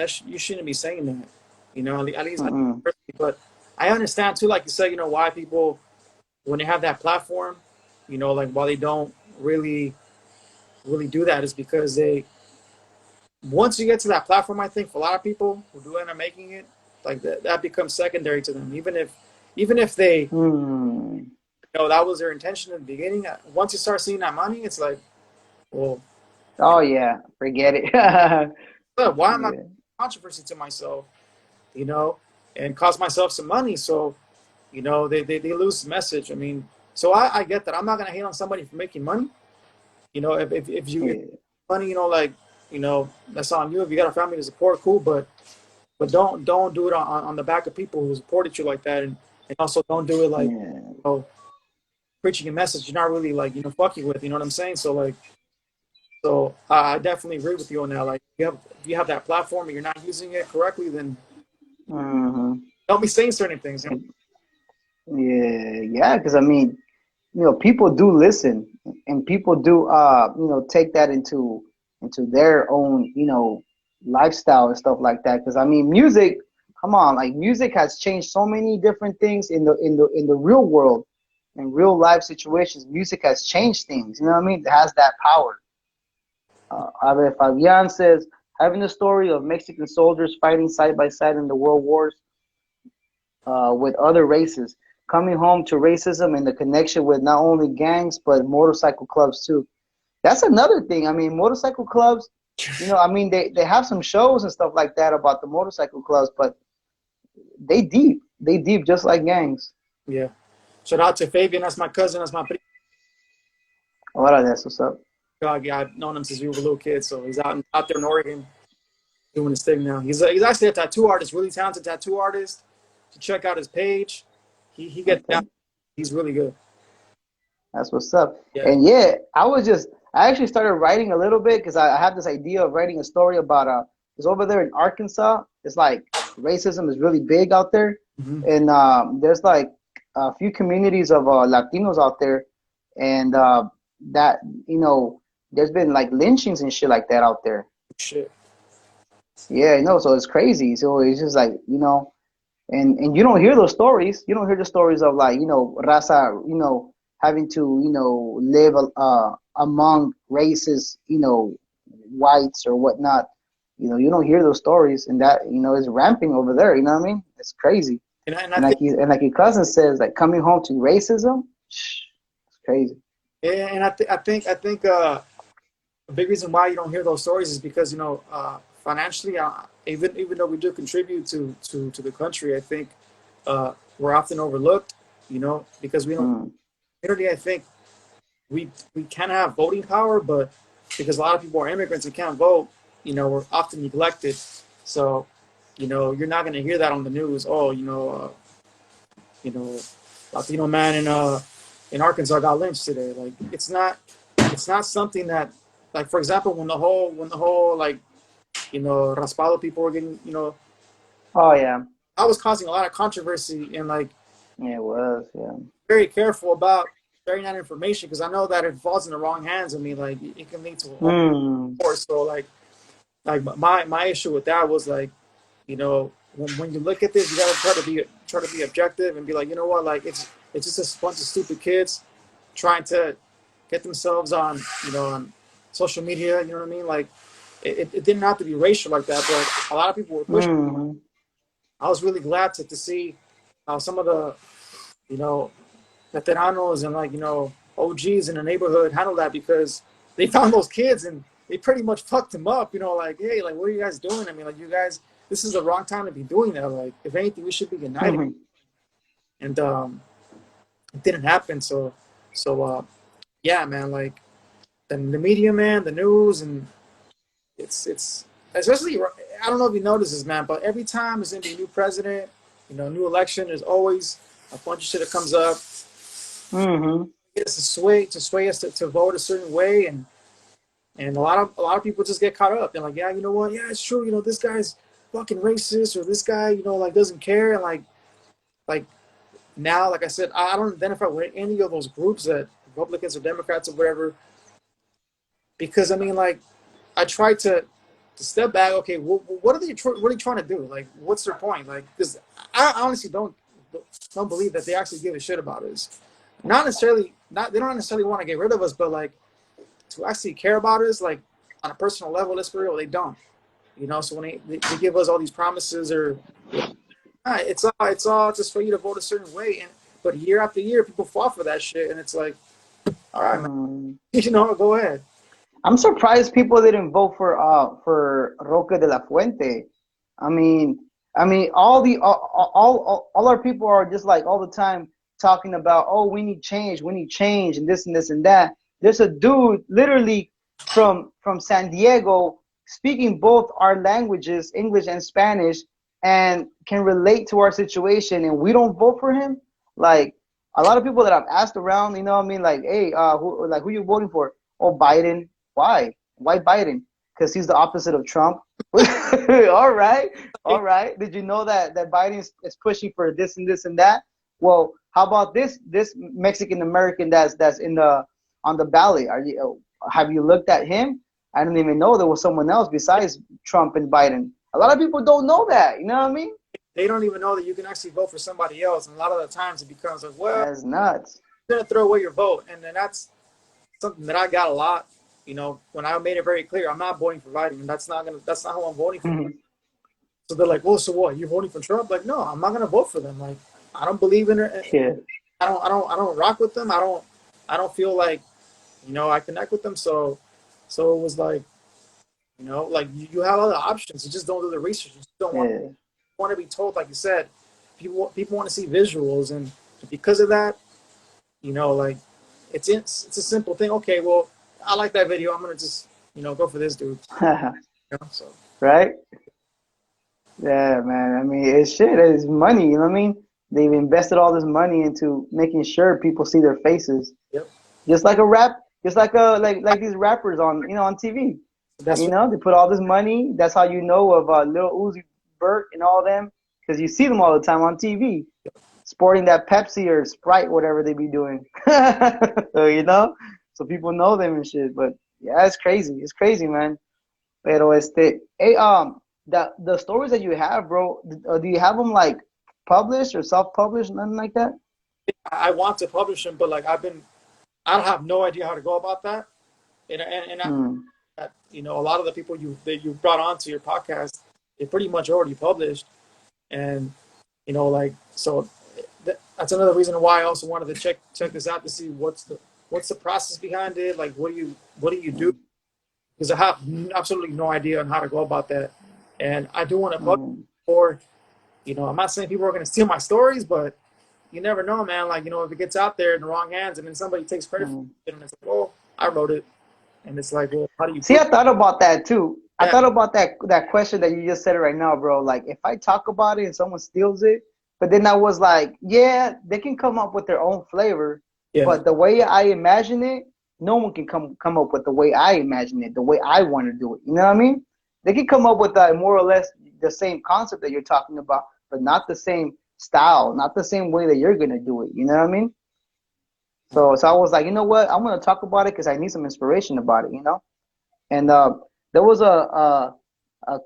be saying that. You know, at least, Mm-mm. but I understand too, like you said, you know, why people when they have that platform, you know, like why they don't really do that is because they once you get to that platform, I think for a lot of people who do end up making it, like that becomes secondary to them. Even if they Hmm. know that was their intention in the beginning, once you start seeing that money, it's like, well, Oh yeah, forget it. why am I Yeah. controversy to myself, you know, and cost myself some money? So, you know, they lose the message. I mean, so I get that. I'm not gonna hate on somebody for making money. You know, if Yeah. money, you know, like, you know, that's on you. If you got a family to support, cool, but don't do it on the back of people who supported you like that, and also don't do it like, Yeah. you know, preaching a message you're not really like, you know, fucking with. You know what I'm saying? So like, so I definitely agree with you on that. Like, if you have that platform and you're not using it correctly, then Hmm. don't be saying certain things. You know? Yeah. Yeah. Because I mean, you know, people do listen, and people do, you know, take that into their own, you know, lifestyle and stuff like that. Because I mean, music, come on, like music has changed so many different things in the real world, in real life situations. Music has changed things. You know what I mean? It has that power. Ave Fabian says, having the story of Mexican soldiers fighting side by side in the world wars with other races, coming home to racism and the connection with not only gangs but motorcycle clubs too. That's another thing. I mean, motorcycle clubs, you know, I mean, they have some shows and stuff like that about the motorcycle clubs, but they deep just like gangs. Yeah. Shout out to Fabian. That's my cousin. That's my What are that? What's up? dog. Yeah, I've known him since we were little kids. So he's out there in Oregon doing his thing now. He's actually a tattoo artist, really talented tattoo artist. To check out his page, he gets down. Okay. He's really good. That's what's up. Yeah. And yeah, I actually started writing a little bit because I have this idea of writing a story about, it's over there in Arkansas. It's like racism is really big out there. Mm-hmm. And there's like a few communities of Latinos out there. And that, you know, there's been like lynchings and shit like that out there. Shit. Yeah, no, so it's crazy. So it's just like, you know, and you don't hear those stories. You don't hear the stories of like, you know, raza, you know, having to, you know, live among races, you know, whites or whatnot. You know, you don't hear those stories, and that, you know, is ramping over there. You know what I mean? It's crazy. And I And think like your cousin says, like coming home to racism, it's crazy. I think a big reason why you don't hear those stories is because, you know, financially, even though we do contribute to the country, I think we're often overlooked, because we don't. Mm. Community, I think we can have voting power, but because a lot of people are immigrants and can't vote, we're often neglected. So, you're not going to hear that on the news. Oh, you know, Latino man in Arkansas got lynched today. Like it's not something that, like, for example, when the whole like raspado people were getting, Oh yeah, I was causing a lot of controversy, and like yeah, it was. Yeah. very careful about sharing that information because I know that if it falls in the wrong hands, I mean, like it can lead to a Mm. war. So like my issue with that was like, when you look at this, you gotta try to be objective and be like, you know what, like it's just a bunch of stupid kids trying to get themselves on social media. You know what I mean? Like it didn't have to be racial like that, but a lot of people were pushing. Mm. I was really glad to see how some of the you know veteranos and like OGs in the neighborhood handle that because they found those kids and they pretty much fucked them up. Like, hey, like what are you guys doing? I mean, like you guys, this is the wrong time to be doing that. Like, if anything, we should be united. Mm. And it didn't happen. So yeah, man. Like the media, man, the news, and it's especially. I don't know if you notice this, man, but every time there's gonna be a new president, new election, there's always a bunch of shit that comes up. Mm. It's to sway us to vote a certain way, and a lot of people just get caught up. They're like, yeah, you know what? Yeah, it's true. This guy's fucking racist, or this guy, like doesn't care, and like now, like I said, I don't identify with any of those groups that Republicans or Democrats or whatever, because I mean, like, I try to step back. Okay, what are they trying to do? Like, what's their point? Like, because I honestly don't believe that they actually give a shit about us. Not necessarily, not they don't necessarily want to get rid of us, but like to actually care about us, like on a personal level, let's be real, they don't. So when they give us all these promises or it's all just for you to vote a certain way, but year after year, people fall for that shit, and it's like, all right, man, Mm. go ahead. I'm surprised people didn't vote for Roque de la Fuente. I mean, all our people are just like all the time talking about, oh, we need change, and this and that. There's a dude literally from San Diego speaking both our languages, English and Spanish, and can relate to our situation, and we don't vote for him. Like a lot of people that I've asked around, what I mean, like, hey, who you voting for? Oh, Biden. Why? Why Biden? Because he's the opposite of Trump. All right, all right. Did you know that Biden is pushing for this and this and that? Well, how about this Mexican American that's in the on the ballot? Have you looked at him? I didn't even know there was someone else besides Trump and Biden. A lot of people don't know that. You know what I mean? They don't even know that you can actually vote for somebody else, and a lot of the times it becomes like, well, That's nuts. you're gonna throw away your vote, and then that's something that I got a lot. When I made it very clear, I'm not voting for Biden, and that's not who I'm voting for. So they're like, well, so what? You're voting for Trump? Like, no, I'm not gonna vote for them. Like, I don't believe in it. Yeah. I don't rock with them. I don't feel like, I connect with them. So it was like, like you have other options. You just don't do the research. You just don't Yeah. want to be told, like you said. People want to see visuals, and because of that, like it's a simple thing. Okay, well, I like that video. I'm gonna just go for this dude. So Right? Yeah, man. I mean, it's shit. It's money. You know what I mean? They've invested all this money into making sure people see their faces, yep, just like a rap, just like like these rappers on TV. that's what. They put all this money. That's how you know of Lil Uzi Vert and all them, because you see them all the time on TV, sporting that Pepsi or Sprite, whatever they be doing. So people know them and shit. But yeah, it's crazy. It's crazy, man. Pero hey, the stories that you have, bro, do you have them like published or self-published, nothing like that? I want to publish them, but like I don't have no idea how to go about that. Hmm. A lot of the people that you brought onto your podcast, they pretty much already published, and like so. That's another reason why I also wanted to check this out to see what's the process behind it. Like, what do you do? because I have absolutely no idea on how to go about that. And I do want to bug Mm, for, I'm not saying people are going to steal my stories, but you never know, man. Like, if it gets out there in the wrong hands and then somebody takes credit for mm. it and it's like, oh, I wrote it. And it's like, well, how do you See, prove I thought about that too. I that? thought about that question that you just said right now, bro. Like, if I talk about it and someone steals it, but then I was like, yeah, they can come up with their own flavor, Yeah. but the way I imagine it, no one can come up with the way I imagine it, the way I want to do it. You know what I mean? They can come up with more or less the same concept that you're talking about, but not the same style, not the same way that you're gonna do it. You know what I mean? So I was like, you know what? I'm gonna talk about it because I need some inspiration about it. And there was a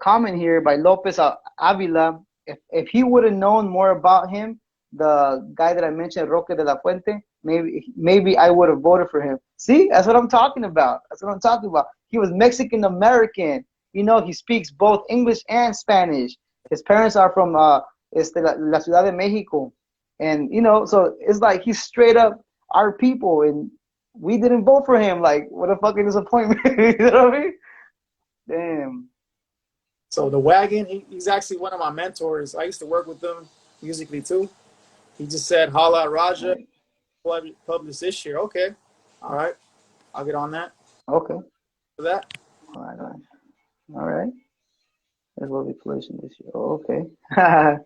comment here by Lopez Avila. If he would have known more about him, the guy that I mentioned, Roque de la Fuente, maybe I would have voted for him. See, that's what I'm talking about. That's what I'm talking about. He was Mexican American. He speaks both English and Spanish. His parents are from La Ciudad de Mexico, and so it's like he's straight up our people, and we didn't vote for him. Like, what a fucking disappointment. You know what I mean? Damn. So the Wagon, he's actually one of my mentors. I used to work with him musically too. He just said, "Holla at Raja, Right. publish this year." Okay, all right, I'll get on that Okay. for that. All right. All right. All right. That's what we placed in this year. Oh, okay.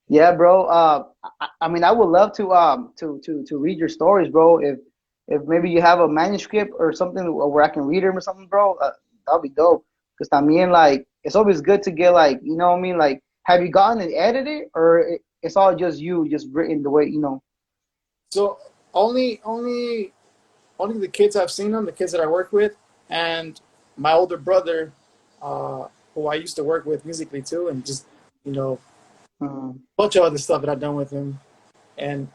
Yeah, bro. I mean, I would love to read your stories, bro. If maybe you have a manuscript or something where I can read them or something, bro, that'll be dope. Because también, like, it's always good to get, like, you know what I mean? Like, have you gotten it edited, or it's all just you, just written the way? So only the kids I've seen them, the kids that I work with, and my older brother, who I used to work with musically too, and just you know Mm, a bunch of other stuff that I've done with him. And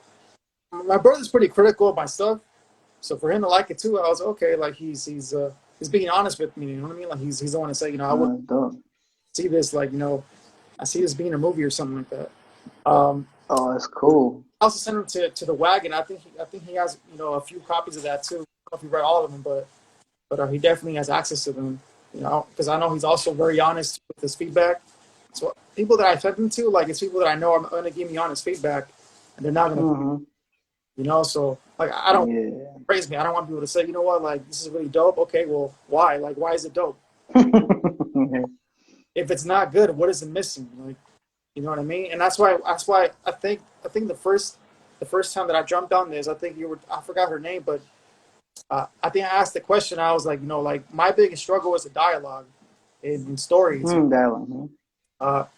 my brother's pretty critical of my stuff, so for him to like it too, I was okay. Like he's being honest with me. You know what I mean? Like he's the one to say, I would dope. see this like I see this being a movie or something like that. Um, Oh, that's cool. I also sent him to the Wagon. I think he has a few copies of that too. I don't know if he read all of them, but he definitely has access to them. Because I know he's also very honest with his feedback. So people that I send them to, like it's people that I know are going to give me honest feedback, and they're not going to, Mm-hmm. So like I don't Yeah. praise me. I don't want people to say, you know what, like this is really dope. Okay, well, why? Like, why is it dope? If it's not good, what is it missing? Like, you know what I mean? And that's why I think the first time that I jumped on this, I forgot her name, but I think I asked the question. I was like, like my biggest struggle was the dialogue in stories, Dialogue.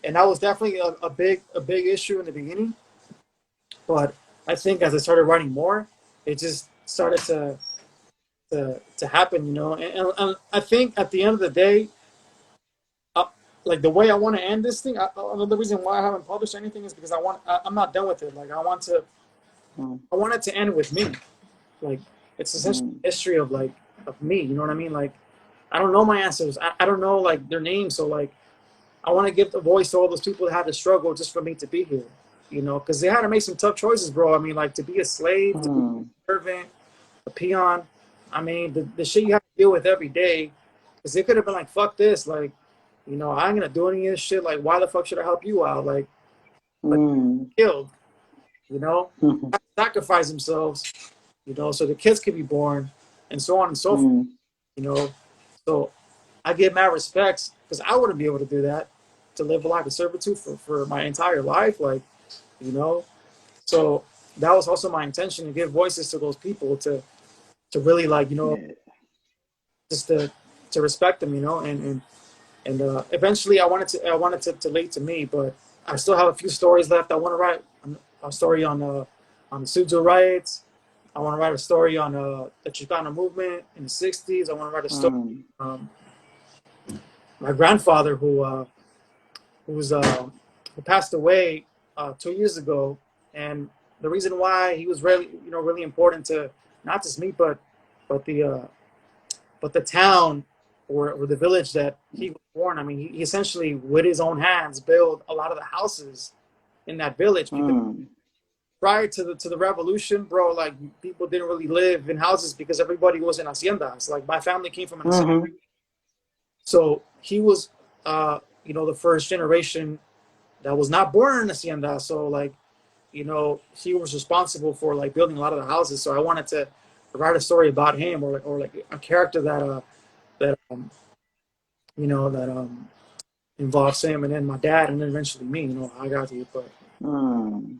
and that was definitely a big issue in the beginning. But I think as I started writing more, it just started to happen, and I think at the end of the day, uh, like the way I want to end this thing, another reason why I haven't published anything is because I'm not done with it. Like Mm-hmm. I want it to end with me. Like it's essentially Mm-hmm. a history of me. You know what I mean? Like I don't know my answers. I don't know like their names. So like I want to give the voice to all those people that had to struggle just for me to be here. Because they had to make some tough choices, bro. I mean, like to be a slave, to be a servant, a peon. I mean, the shit you have to deal with every day. Because they could have been like, fuck this. Like, I ain't gonna do any of this shit. Like, why the fuck should I help you out? Like, but Mm-hmm. killed. You know, sacrifice themselves. So the kids can be born, and so on and so forth. Mm-hmm. You know, so I give mad respects because I wouldn't be able to do that to live a life of servitude for my entire life. Like, you know, so that was also my intention to give voices to those people to really like, Yeah. just to respect them, and eventually I wanted to lead to me, but I still have a few stories left. I want to write a story on the Sujo riots. I want to write a story on the Chicano movement in the '60s. I want to write a story. Mm. Um, my grandfather, who passed away 2 years ago, and the reason why he was really important to not just me, but the town or the village that he was born. I mean, he essentially with his own hands built a lot of the houses in that village because Mm. prior to the revolution, bro, like people didn't really live in houses because everybody was in haciendas. Like my family came from an hacienda, Mm-hmm. So he was, the first generation that was not born in hacienda. So like, he was responsible for like building a lot of the houses. So I wanted to write a story about him, or like a character that that involves him, and then my dad, and then eventually me. I got to you, but Hmm.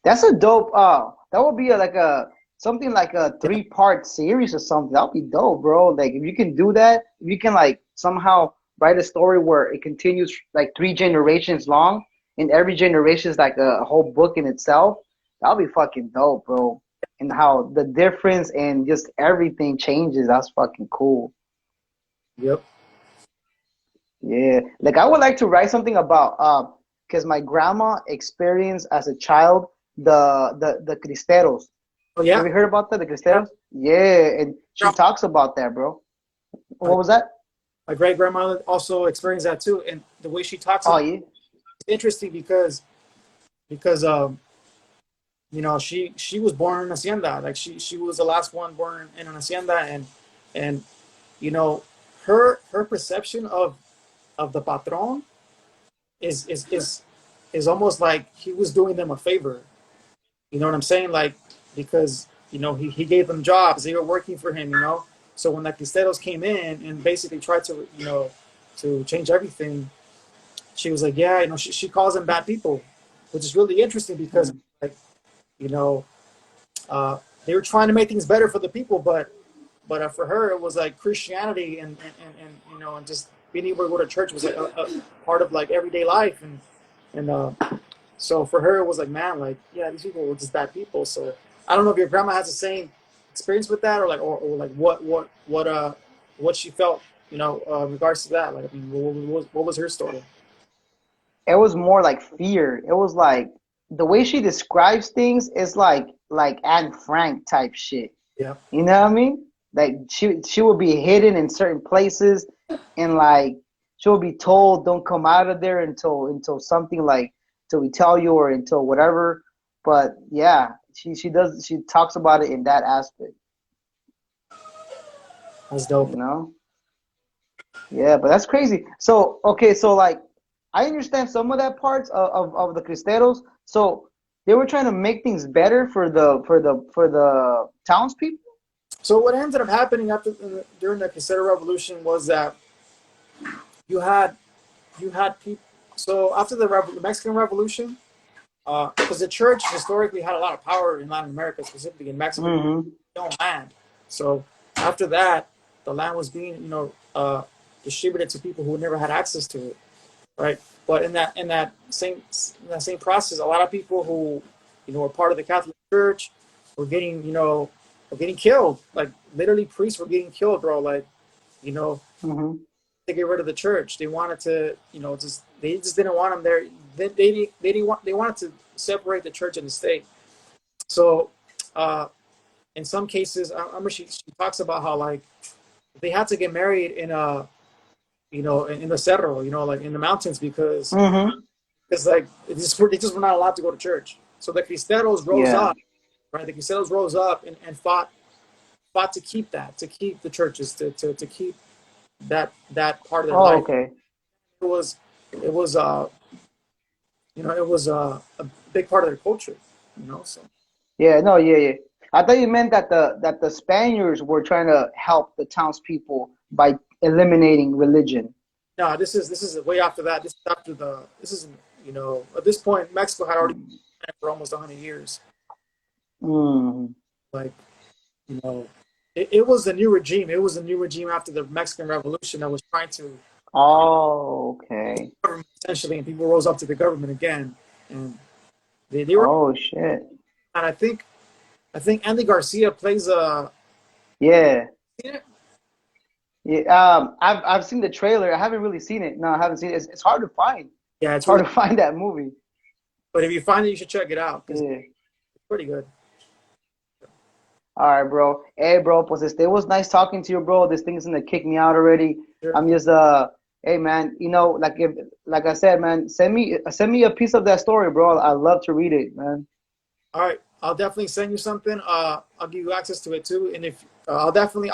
That's a dope. That would be like a something like a yeah, 3-part series or something. That would be dope, bro. Like if you can do that, if you can like somehow write a story where it continues like 3 generations long, and every generation is like a whole book in itself. That would be fucking dope, bro. And how the difference and just everything changes. That's fucking cool. yep, Yeah, like I would like to write something about because my grandma experienced as a child the Cristeros. oh Have yeah, you heard about that, the yeah. Cristeros? Yeah, and she Yeah. talks about that, bro. My, What was that? my great grandmother also experienced that too, and the way she talks Oh about yeah. it's interesting because she was born in hacienda. Like she was the last one born in an hacienda, and you know her perception of the patron is is is is almost like he was doing them a favor. You know what I'm saying? Like, because he gave them jobs, they were working for him. So when the Cristeros came in and basically tried to to change everything, she was like, yeah, she calls them bad people, which is really interesting because Mm. like you know uh, they were trying to make things better for the people, but for her it was like Christianity and and just being able to go to church was like a part of like everyday life, and so for her it was like, man, like, yeah, these people were just bad people. So I don't know if your grandma has the same experience with that, or like or like what she felt in regards to that. Like, I mean, what was her story? It was more like fear. It was like the way she describes things is like Anne Frank type shit. Yeah. You know what I mean? Like she will be hidden in certain places, and like she will be told don't come out of there until something like until we tell you or until whatever. But yeah, she talks about it in that aspect. That's dope. You know? Yeah, but that's crazy. So okay, so like I understand some of that parts of the Cristeros. So they were trying to make things better for the townspeople. So what ended up happening during the Consider Revolution was that you had people. So after the Mexican Revolution, because the church historically had a lot of power in Latin America, specifically in Mexico, Mm-hmm. on land. So after that, the land was being distributed to people who never had access to it, right? But in that same process, a lot of people who were part of the Catholic Church were getting killed. Like, literally, priests were getting killed, bro. Like, you know Mm-hmm. to get rid of the church. They wanted to, they just didn't want them there. They wanted to separate the church and the state. So, in some cases, I remember she talks about how, like, they had to get married in the cerro, like in the mountains, Mm-hmm. because like they just were not allowed to go to church. So the Cristeros rose Yeah. up, right? The Cristeros rose up and fought to keep to keep the churches, to keep that part of their Oh, life. okay. It was it was it was a big part of their culture. So Yeah, no, yeah, yeah. I thought you meant that the Spaniards were trying to help the townspeople by eliminating religion. no, this is way after that. This is after this is at this point Mexico had already been for almost 100 years. Mm. Like, you know, it was the new regime. It was the new regime after the Mexican Revolution that was trying to Oh, okay. government, essentially, and people rose up to the government again, and they were. Oh shit. And I think Andy Garcia plays a. Yeah. Yeah, Yeah. I've seen the trailer. I haven't really seen it. No, I haven't seen it. It's hard to find. it's It's hard really. to find that movie. But if you find it, you should check it out because Yeah. it's pretty good. All right, bro. Hey, bro. Pues it was nice talking to you, bro. This thing's gonna kick me out already. Sure. I'm just hey man, like I said, man, send me a piece of that story, bro. I love to read it, man. All right, I'll definitely send you something. I'll give you access to it too, and if I'll definitely